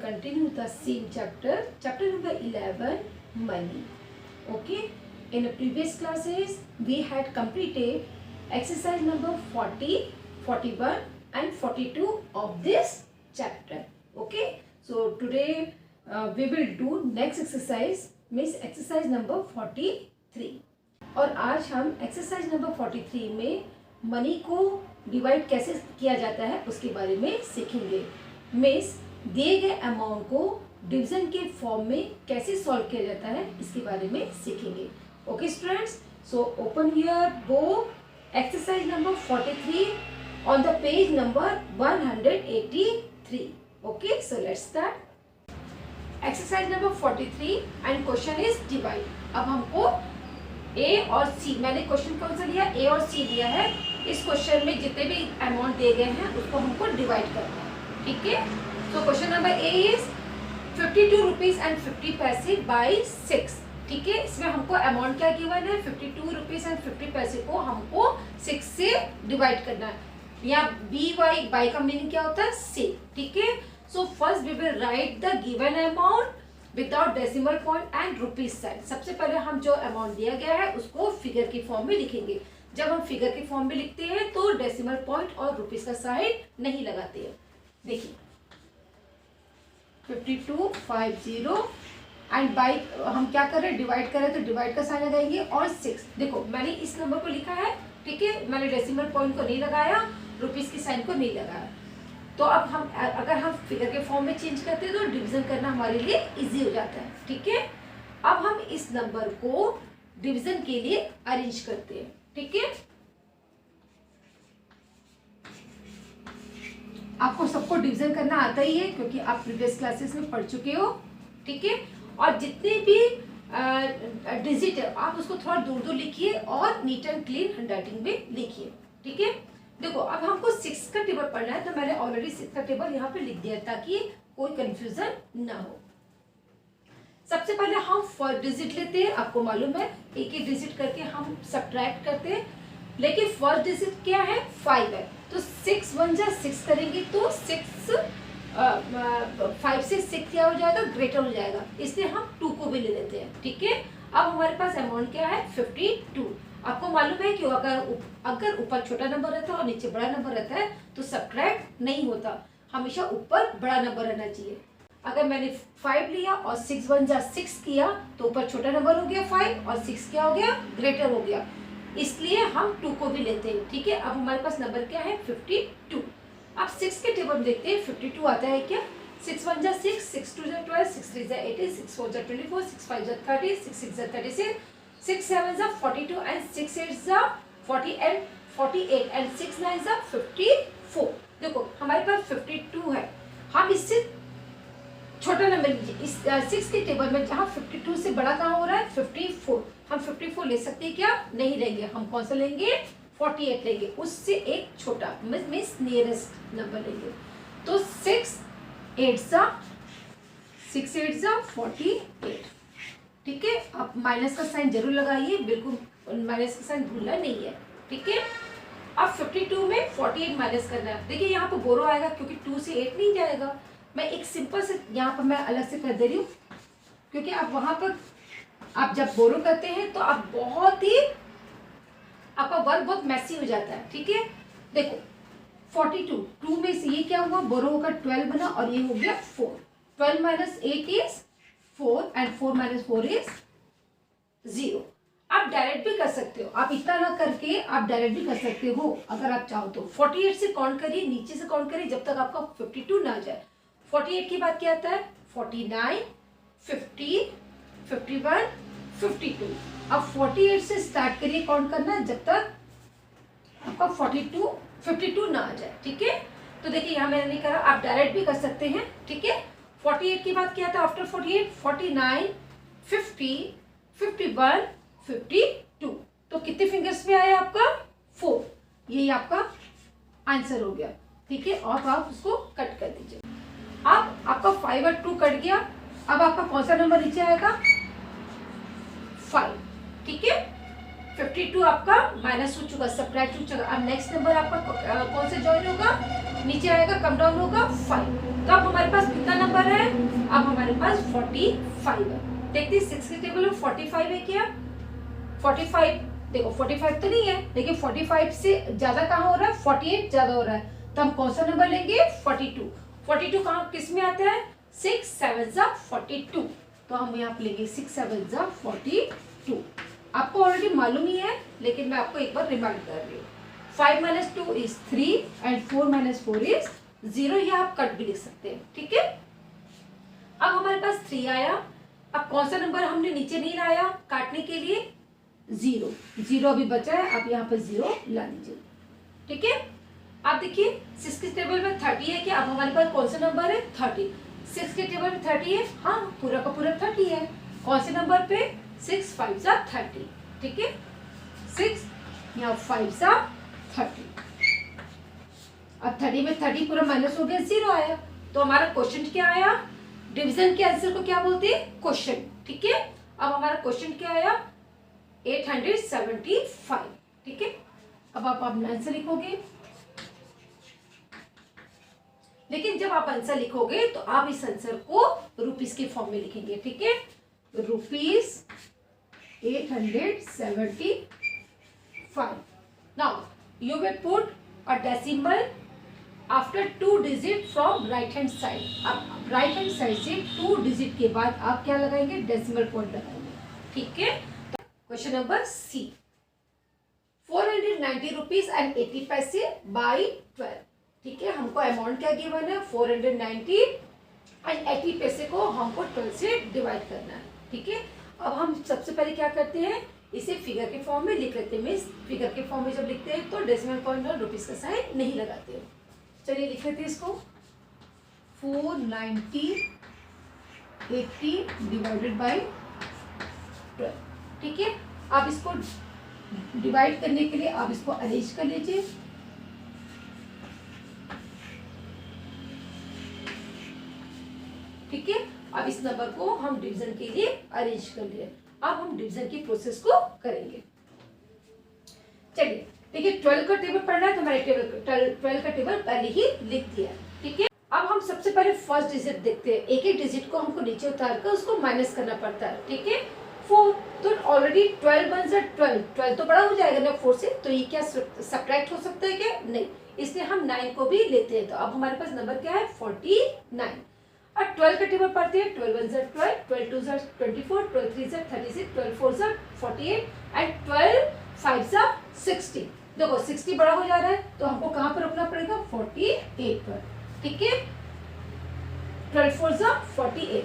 continue the same chapter, chapter number 11, money. Okay, in the previous classes we had completed exercise number 40, 41 and 42 of this chapter. Okay, so today we will do next exercise, means exercise number 43. और आज हम exercise number 43 में money को divide कैसे किया जाता है उसके बारे में सीखेंगे। मीन्स दिए गए अमाउंट को डिवीजन के फॉर्म में कैसे सॉल्व किया जाता है इसके बारे में सीखेंगे। Okay students, so open your book, exercise number 43 on the page number 183। Okay, so let's start exercise number 43 and question is divide. अब हमको ए और सी, मैंने क्वेश्चन कौन सा लिया, ए और सी लिया है। इस क्वेश्चन में जितने भी अमाउंट दिए गए हैं उसको हमको डिवाइड करना है। ठीक है, तो question number A is 52 rupees and 50 पैसे बाई 6। ठीक है, इसमें हमको अमाउंट क्या गिवन है, 52 रुपीज एंड 50 पैसे को हमको 6 से डिवाइड करना है। यहाँ बी वाई, बाई का मीनिंग क्या होता है, से। ठीक है, so first we will write the given amount without decimal point and rupees sign. सबसे पहले हम जो अमाउंट दिया गया है उसको फिगर की फॉर्म में लिखेंगे। जब हम फिगर की फॉर्म में लिखते हैं तो डेसिमल पॉइंट और रुपीज का साइन नहीं लगाते हैं। देखिए 5250 एंड बाई हम क्या कर रहे हैं, डिवाइड कर रहे हैं तो डिवाइड का साइन लगाएंगे और 6। देखो मैंने इस नंबर को लिखा है, ठीक है, मैंने डेसिमल पॉइंट को नहीं लगाया, रुपीज की साइन को नहीं लगाया। तो अब हम अगर हम फिगर के फॉर्म में चेंज करते हैं तो डिवीजन करना हमारे लिए इजी हो जाता है। ठीक है, अब हम इस नंबर को डिवीजन के लिए अरेंज करते हैं। ठीक है, आपको सबको डिवीजन करना आता ही है क्योंकि आप प्रीवियस क्लासेस में पढ़ चुके हो। ठीक है, और जितने भी डिजिट है आप उसको थोड़ा दूर दूर लिखिए और नीट एंड क्लीन हैंडराइटिंग में लिखिए। ठीक है, देखो अब हमको 6 का टेबल पढ़ना है तो मैंने ऑलरेडी 6 का टेबल यहाँ पे लिख दिया ताकि कोई कंफ्यूजन ना हो। सबसे पहले हम फर्स्ट डिजिट लेते हैं, आपको मालूम है एक एक डिजिट करके हम सब्ट्रैक्ट करते हैं, लेकिन फर्स्ट डिजिट क्या है, 5 है। तो 6 1 जा 6 करेंगे तो 5 से 6 क्या हो जाएगा, ग्रेटर हो जाएगा, इसलिए हम 2 को भी ले लेते हैं। ठीक है, अब हमारे पास अमाउंट क्या है, 52। आपको मालूम है कि अगर ऊपर छोटा नंबर रहता है और नीचे बड़ा नंबर रहता है तो सब्ट्रैक्ट नहीं होता, हमेशा ऊपर बड़ा नंबर रहना चाहिए। अगर मैंने 5 लिया और 6 1 जा 6 किया तो ऊपर छोटा नंबर हो गया 5 और 6 क्या हो गया, ग्रेटर हो गया, इसलिए हम 2 को भी लेते हैं। ठीक है, अब हमारे पास नंबर क्या है, 52। अब 6 के टेबल में देखते हैं 52 आता है क्या। 6 1 जा 6, 6 2 जा 12, 6 3 जा 18, 6 4 जा 24, 6 5 जा 30, 6 6 जा 36, 6 7 जा 42 and 6 8 जा 48 and 6 9 जा 54। देखो हमारे पास 52 है, हम इससे छोटा नंबर लीजिए। इस 6 के टेबल में जहाँ 52 से बड़ा कहाँ हो रहा है, 54। हम 54 ले सकते हैं क्या, नहीं लेंगे, हम कौन सा लेंगे, 48 लेंगे, उससे एक छोटा मीन्स नियरेस्ट नंबर लेंगे। तो 6 8 जा 48। ठीक है, आप माइनस का साइन जरूर लगाइए, बिल्कुल माइनस का साइन भूलना नहीं है। ठीक है, अब 52 में 48 माइनस करना है। देखिए यहाँ पर बोरो आएगा क्योंकि 2 से 8 नहीं जाएगा। मैं एक सिंपल से यहाँ पर मैं अलग से कर दे रही हूँ क्योंकि आप वहाँ पर आप जब बोरो करते हैं तो आप बहुत ही आपका वर्क बहुत मैसी हो जाता है। ठीक है, देखो 42 2 में से ये क्या हुआ, बोरो होकर 12 बना और ये हो गया 4। 12 minus 8 is 4 and 4 minus 4 is 0। आप डायरेक्ट भी कर सकते हो, आप इतना ना करके आप डायरेक्ट भी कर सकते हो अगर आप चाहो तो। 48 से काउंट करिए, नीचे से काउंट करिए जब तक आपका 52 ना आ जाए। 48 के बाद क्या आता है, 49 50 51 52। अब 48 से स्टार्ट करिए काउंट करना जब तक आपका 52 ना आ जाए। ठीक है, तो देखिए यहाँ मैंने नहीं करा, आप डायरेक्ट भी कर सकते हैं। ठीक है, 48 के बाद क्या था, आफ्टर 48 49 50 51 52। तो कितने फिंगर्स में आया आपका, 4। यही आपका आंसर हो गया। ठीक है, और आप उसको कट कर दीजिए। अब आपका 5 और 2 कट गया, अब आपका कौन सा नंबर नीचे आएगा, 5। ठीक है, 52 आपका माइनस हो चुका, सब्ट्रैक्ट हो चुका। अब नेक्स्ट नंबर आपका कौन से ज्वाइन होगा, नीचे आएगा, कम डाउन होगा 5। तो अब हमारे पास कितना नंबर है, अब हमारे पास 45 है। देखते हैं 6 के टेबल में 45 है क्या, 45 देखो 45 तो नहीं है, लेकिन 45 से ज्यादा कहाँ हो रहा है, 48 ज्यादा हो रहा है। तो हम कौन सा नंबर लेंगे, 42। 42 कहाँ किस में आता है, 6 7 जा 42। तो हम यहाँ पे लेंगे 6 7 जा 42। आपको ऑलरेडी मालूम ही है, लेकिन मैं आपको एक बार रिमाइंड कर रही हूँ। 5 - 2 is 3 and 4 - 4 is 0। ये आप कट भी लिख सकते हैं, ठीक है। अब हमारे पास 3 आया। अब कौन सा नंबर हमने नीचे नहीं लाया काटने के लिए, 0। 0 अभी बचा है, अब यहाँ पर 0 ला लीजिए, ठीक है। आप देखिए 6 के टेबल में 30 है क्या, अब हमारे पास कौन सा नंबर है, 30। 6 के टेबल में 30 है, हाँ पूरा का पूरा 30 है। कौन से नंबर पे, 6 5 जा 30, ठीक है। 6 यहाँ 5 जा 30। अब 30 में 30 पूरा माइनस हो गया, 0 आया। तो हमारा क्वेश्चन क्या आया, डिवीजन के आंसर को क्या बोलते हैं, क्वेश्चन, ठीक है। अब हमारा क्वेश्चन क्या आया, 875, ठीक है। अब आप अपना आंसर लिखोगे, लेकिन जब आप आंसर लिखोगे तो आप इस आंसर को रुपीस के फॉर्म में लिखेंगे, ठीक है। Rupees 875। Now you will put a decimal after 2 digit from right hand side। अब right hand side से 2 digit के बाद आप क्या लगाएंगे, डेसिमल पॉइंट लगाएंगे, ठीक है। Question number C, 490 rupees and 80 paise by 12, ठीक है। हमको अमाउंट क्या गिवन है, 490 एंड 80 पैसे को हमको 12 से डिवाइड करना है, ठीक है। अब हम सबसे पहले क्या करते हैं, इसे फिगर के फॉर्म में लिख लेते हैं। फिगर के फॉर्म में जब लिखते हैं तो डेसिमल पॉइंट और रुपीस का साइन नहीं लगाते हैं। चलिए लिख लेते हैं इसको, 490 80 डिवाइडेड बाई 12, ठीक है। आप इसको डिवाइड करने के लिए आप इसको अरेंज कर लीजिए। ठीक है, अब इस नंबर को हम डिवीजन के लिए अरेंज कर लिए। अब हम डिवीजन की प्रोसेस को करेंगे। चलिए देखिए, 12 का टेबल पढ़ना है तो मैंने 12 का टेबल पहले ही लिख दिया, ठीक है। अब हम सबसे पहले फर्स्ट डिजिट देखते हैं। एक एक डिजिट को हमको नीचे उतार कर उसको माइनस करना पड़ता है, ठीक है। 4 तो ऑलरेडी 12 बन जाए 12 तो बड़ा हो जाएगा ना 4 से, तो ये क्या सब्ट्रैक्ट हो सकता है क्या, नहीं, इसलिए हम 9 को भी लेते हैं। तो अब हमारे पास नंबर क्या है, 49। और 12 का टेबल पढ़ते हैं, 12 1 * 12, 12 2 * 24, 12 3 * 36, 12 4 * 48 एंड 12 5 * 60। देखो 60 बड़ा हो जा रहा है तो हमको कहाँ पर रुकना पड़ेगा, 48 पर, ठीक है। 12 4 * 48,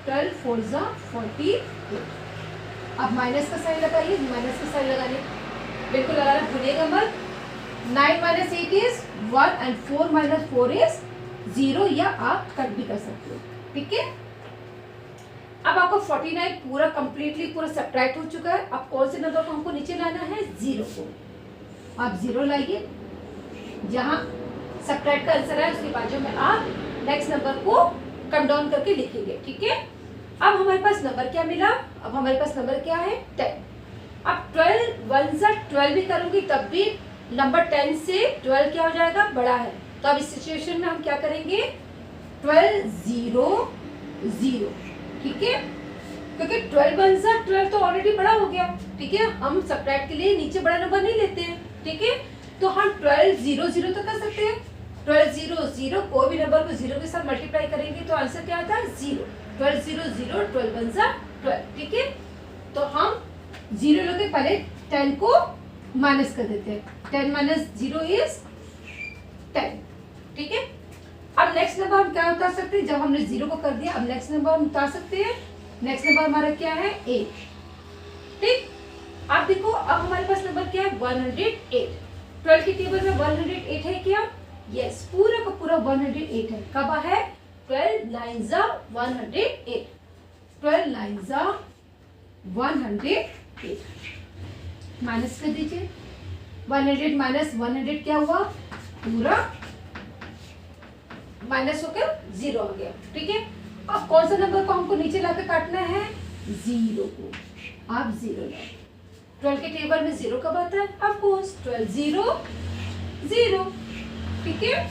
12 4 * 48। अब माइनस का साइन लगाइए, माइनस का साइन लगाने बिल्कुल लगाना भूलिएगा मत। 9 - 8 इज 1 एंड 4 - 4 इज 0, या आप कट भी कर सकते हो, ठीक है। अब आपको 49 पूरा कंप्लीटली पूरा सब्ट्रैक्ट हो चुका है। अब कौन से नंबर को हमको नीचे लाना है, 0 को। आप 0 लाइए, जहां सब्ट्रैक्ट का आंसर है उसके बाजू में आप नेक्स्ट नंबर को कम डाउन करके लिखेंगे, ठीक है। अब हमारे पास नंबर क्या मिला, अब हमारे पास नंबर क्या है, 10। अब 12 1 * 12 भी करूंगी तब भी नंबर 10 से 12 क्या हो जाएगा, बड़ा है। तो अब इस सिचुएशन में हम क्या करेंगे, 12 0 0, ठीक है, क्योंकि 12 1 * 12 तो ऑलरेडी बड़ा हो गया, ठीक है। हम सब्ट्रैक्ट के लिए नीचे बड़ा नंबर नहीं लेते हैं, ठीक है। तो हम 12 0 0 तो कर सकते हैं। 12 0 0 कोई भी नंबर को 0 के साथ मल्टीप्लाई करेंगे तो आंसर क्या आता है, 0। 12 0 0, 12 1 * 12, ठीक है। तो हम 0 लोगे, पहले 10 को माइनस कर देते हैं। 10 - 0 इज 10, ठीक है। अब नेक्स्ट नंबर हम क्या उतार सकते हैं, जब हमने 0 को कर दिया अब नेक्स्ट नंबर हम उतार सकते हैं। नेक्स्ट नंबर हमारा क्या है, 8, ठीक। आप देखो अब हमारे पास नंबर क्या है, 108। 12 की टेबल में 108 है क्या, यस, पूरा का पूरा 108 है। कब है, 12 9 * 108, 12 9 * 108। माइनस कर दीजिए, 100 - 100 क्या हुआ, पूरा माइनस होकर 0 आ गया, ठीक है। अब कौन सा नंबर को हमको नीचे लाकर काटना है, 0 को। आप 0 लाओ, 12 के टेबल में 0 कब आता है? Of course 12 0 0। ठीक है,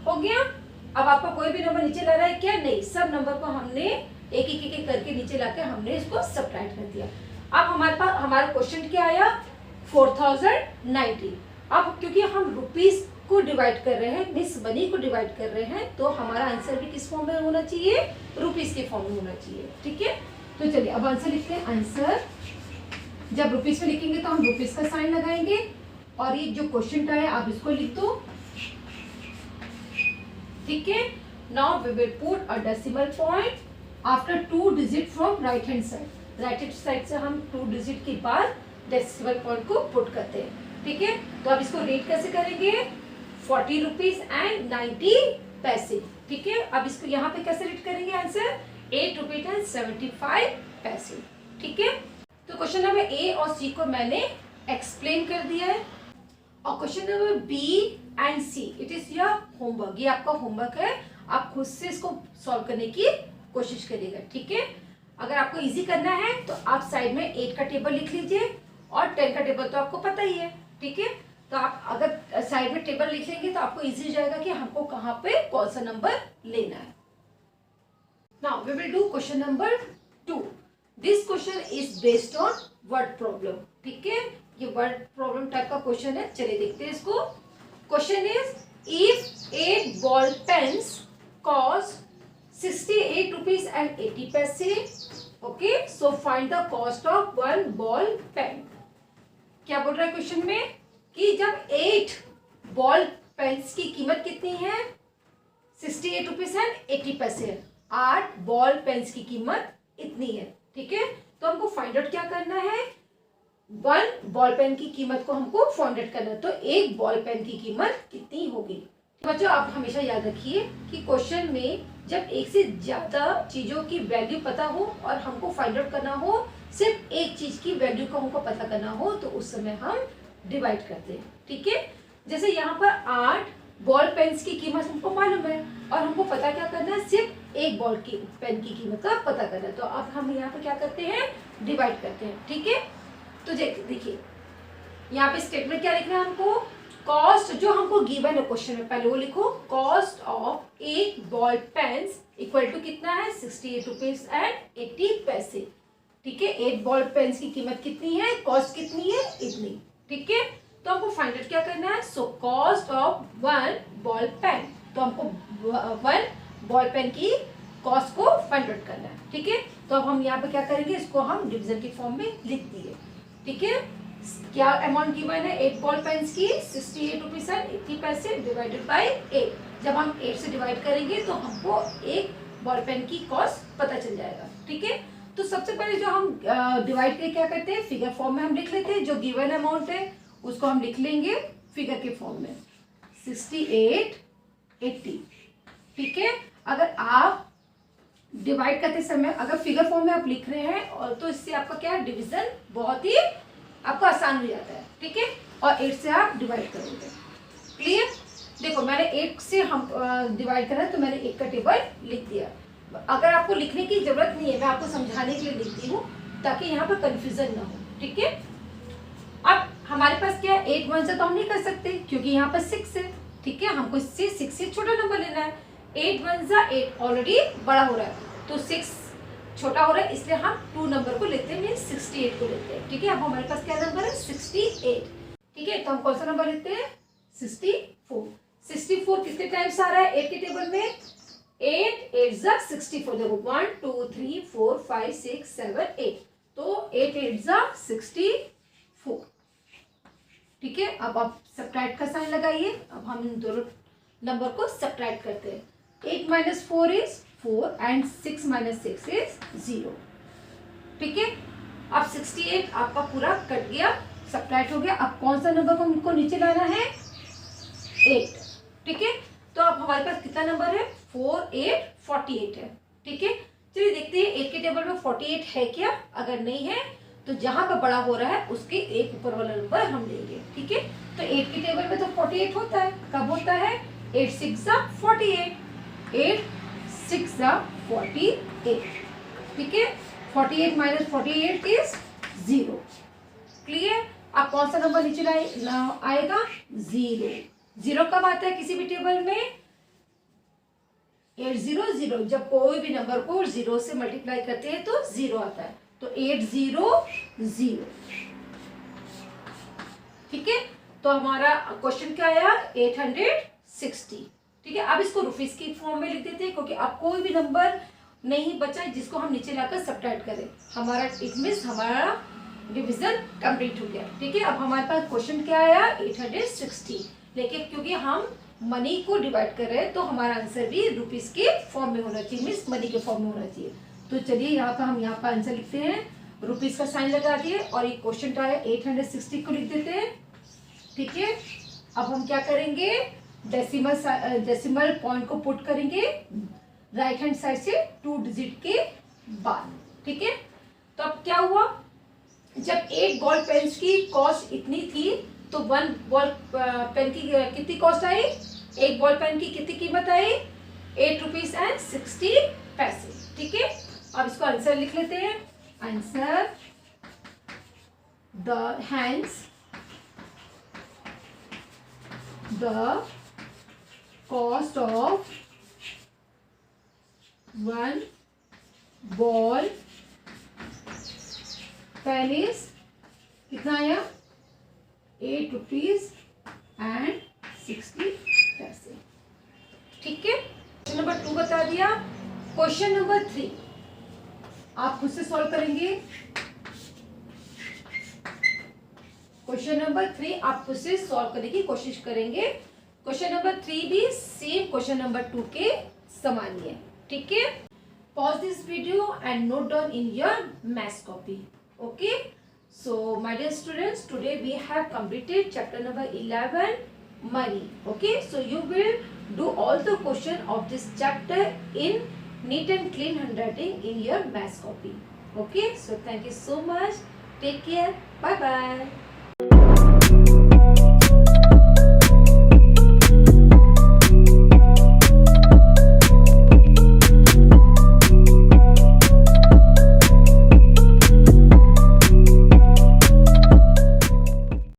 हो गया। अब आपका कोई भी नंबर नीचे ला रहा है क्या? नहीं, सब नंबर को हमने एक एक करके नीचे लाके हमने इसको सब्ट्रैक्ट कर दिया। अब हमारे पास हमारा क्वेश्चन क्या आया? 4090। अब क्योंकि हम रुपीस को डिवाइड कर रहे हैं, मिस मनी को डिवाइड कर रहे हैं, तो हमारा आंसर भी किस फॉर्म में होना चाहिए? रुपीस के फॉर्म में होना चाहिए। ठीक है, तो चलिए अब आंसर लिखते हैं। आंसर जब रुपीस में लिखेंगे तो हम रुपीस का साइन लगाएंगे, और ये जो क्वेश्चन आया आप इसको लिख दो। ठीक है, now we will put a decimal point after 2 digit from right hand side. Right hand side से हम 2 डिजिट के बाद डेसिमल पॉइंट को पुट करते हैं। ठीक है, तो अब इसको रेट कैसे करेंगे? 40 रुपीज एंड 90 पैसे। ठीक है, अब इसको यहाँ पे कैसे रेट करेंगे? आंसर 8 रुपीज एंड 75 पैसे। ठीक है, तो क्वेश्चन नंबर ए और सी को मैंने एक्सप्लेन कर दिया है, और question number B and C it is your homework. ये आपका होमवर्क है, आप खुद से इसको सॉल्व करने की कोशिश करिएगा। ठीक है, अगर आपको इजी करना है तो आप साइड में 8 का टेबल लिख लीजिए, और 10 का टेबल तो आपको पता ही है। ठीक है, तो आप अगर साइड में टेबल लिख लेंगे तो आपको इजी हो जाएगा कि हमको कहाँ पे कौन सा नंबर लेना है। Now we will do question number 2। This question is based on word problem. ठीक है, ये वर्ड प्रॉब्लम टाइप का क्वेश्चन है। चलिए देखते हैं इसको। Question is if 8 ball pens cost 68 rupees and 80 paise, okay, so find the cost of 1 ball pen. क्या बोल रहा है क्वेश्चन में कि जब 8 बॉल पेन्स की कीमत कितनी है? 68 रुपीज एंड 80 पैसे है। 8 बॉल पेन्स की कीमत इतनी है। ठीक है, तो हमको फाइंड आउट क्या करना है? 1 बॉल पेन की कीमत को हमको फाइंड आउट करना है। तो एक बॉल पेन की कीमत कितनी होगी? बच्चों आप हमेशा याद रखिए कि क्वेश्चन में जब एक से ज्यादा चीजों की वैल्यू पता हो और हमको फाइंड आउट करना हो, सिर्फ एक चीज की वैल्यू को हमको पता करना हो, तो उस समय हम डिवाइड करते हैं। ठीक है, जैसे यहाँ पर 8 बॉल पेन्स की कीमत हमको मालूम है, और हमको पता क्या करना है? सिर्फ एक बॉल की पेन की कीमत का पता करना है। तो अब हम यहाँ पे क्या करते हैं? डिवाइड करते हैं। ठीक है, तो देखिए यहाँ पे स्टेटमेंट क्या लिखना है हमको? कॉस्ट जो हमको गिवन है क्वेश्चन में, पहले वो लिखो। Cost of 8 ball pens equal to कितना है? 68 रुपीज एंड 80 पैसे। ठीक है, 8 बॉल पेन्स की कीमत कितनी है? कॉस्ट कितनी है? इतनी। ठीक है, तो हमको फाइंड आउट क्या करना है? So cost of 1 ball pen, तो हमको 1 बॉल पेन की कॉस्ट को फाइंड आउट करना है। ठीक है, तो अब हम यहाँ पे क्या करेंगे? इसको हम डिवीजन की फॉर्म में लिख दिए। ठीक है, क्या अमाउंट गिवन है? 8 बॉल पेन्स की 68 रुपीज एंड 80 पैसे डिवाइडेड बाई 8। जब हम 8 से डिवाइड करेंगे तो हमको एक बॉल पेन की कॉस्ट पता चल जाएगा। ठीक है, तो सबसे पहले जो हम डिवाइड करके क्या करते हैं? फिगर फॉर्म में हम लिख लेते हैं। जो गिवन अमाउंट है उसको हम लिख लेंगे फिगर के फॉर्म में, 68 80। ठीक है, अगर आप डिवाइड करते समय अगर फिगर फॉर्म में आप लिख रहे हैं, और तो इससे आपका क्या है? डिवीजन बहुत ही आपको आसान हो जाता है। ठीक है, और 8 से आप डिवाइड करोगे। क्लियर? देखो मैंने 8 से हम डिवाइड करा, तो मैंने 1 का टेबल लिख दिया। अगर आपको लिखने की जरूरत नहीं है, मैं आपको समझाने के लिए लिखती हूँ ताकि यहाँ पर कंफ्यूजन ना हो। ठीक है, अब हमारे पास क्या है? 8 1 से तो हम नहीं कर सकते क्योंकि यहाँ पर 6 है। ठीक है, हमको इससे 6 से छोटा नंबर लेना है। 8 1 जा 8 ऑलरेडी बड़ा हो रहा है, तो 6 छोटा हो रहा है, इसलिए हम 2 नंबर को लेते हैं, 68 को लेते हैं। ठीक है, अब हमारे पास क्या नंबर है? 68। ठीक है, तो हम कौन सा नंबर लेते हैं? 64। 64 कितने टाइम्स आ रहा है 8 के टेबल में? 8 8 जा 64। देखो 1 2 3 4 5 6 7 8, तो 8 8 जा 64। ठीक है, अब आप सब्ट्रैक्ट का साइन लगाइए। अब हम इन दोनों नंबर को सब्ट्रैक्ट करते हैं। 8 minus 4 is 4 and 6 minus 6 is 0। ठीक है, अब 68 आपका पूरा कट गया, सब्ट्रैक्ट हो गया। अब कौन सा नंबर को हमको नीचे लाना है? 8। ठीक है, तो अब हमारे पास कितना नंबर है? 4 8 48 है। ठीक है, चलिए देखते हैं 8 के टेबल में 48 है क्या? अगर नहीं है तो जहां पर बड़ा हो रहा है उसके एक ऊपर वाला नंबर हम लेंगे। ठीक है, तो 8 के टेबल में तो 48 होता है। कब होता है? 8 6 जा 48, 8 6 जा 48। ठीक है, 48 minus 48 is 0। क्लियर। अब कौन सा नंबर नीचे आएगा, 0। 0 कब आता है किसी भी टेबल में, 800, जब कोई भी नंबर को 0 से मल्टीप्लाई करते हैं तो 0 आता है, तो 800। ठीक है, तो हमारा क्वेश्चन क्या आया, 860। ठीक है, अब इसको रुपीस की फॉर्म में लिख देते हैं, क्योंकि अब कोई भी नंबर नहीं बचा जिसको हम नीचे लाकर सब्ट्रैक्ट करें, हमारा इट मींस हमारा डिवीजन कंप्लीट हो गया। ठीक है, अब हमारे पास क्वेश्चन क्या आया, 860, लेकिन क्योंकि हम मनी को डिवाइड कर रहे हैं तो हमारा आंसर भी रुपीस के फॉर्म में होना चाहिए, मीन्स मनी के फॉर्म में होना चाहिए। तो चलिए यहाँ पर हम यहाँ पर आंसर लिखते हैं, रुपीस का साइन लगा दिए और ये क्वेश्चन का है 860 को लिख देते हैं। ठीक है, अब हम क्या करेंगे, डेसिमल पॉइंट को पुट करेंगे राइट हैंड साइड से 2 डिजिट के बाद। ठीक है, तो अब क्या हुआ, जब 8 बॉल पेन्स की कॉस्ट इतनी थी तो 1 बॉल पेन की कितनी कॉस्ट आई, 1 बॉल पेन की कितनी कीमत आई, 8 रुपीज 60 पैसे। ठीक है, अब इसको आंसर लिख लेते हैं, answer the cost of 1 ball pen is कितना आया, 8 रुपीज 60 पैसे। ठीक है, क्वेश्चन नंबर 2 बता दिया। क्वेश्चन नंबर 3 आप खुद से सॉल्व करेंगे। क्वेश्चन नंबर 3 आप खुद से सॉल्व करने की कोशिश करेंगे। क्वेश्चन नंबर 3 भी सेम क्वेश्चन नंबर 2 के समान ही है। ठीक है, pause this video and note down in your maths copy. Okay, so my dear students, today we have completed chapter number 11, money. Okay, so you will do all the question of this chapter in neat and clean handwriting in your maths copy. Okay, so thank you so much, take care, bye bye.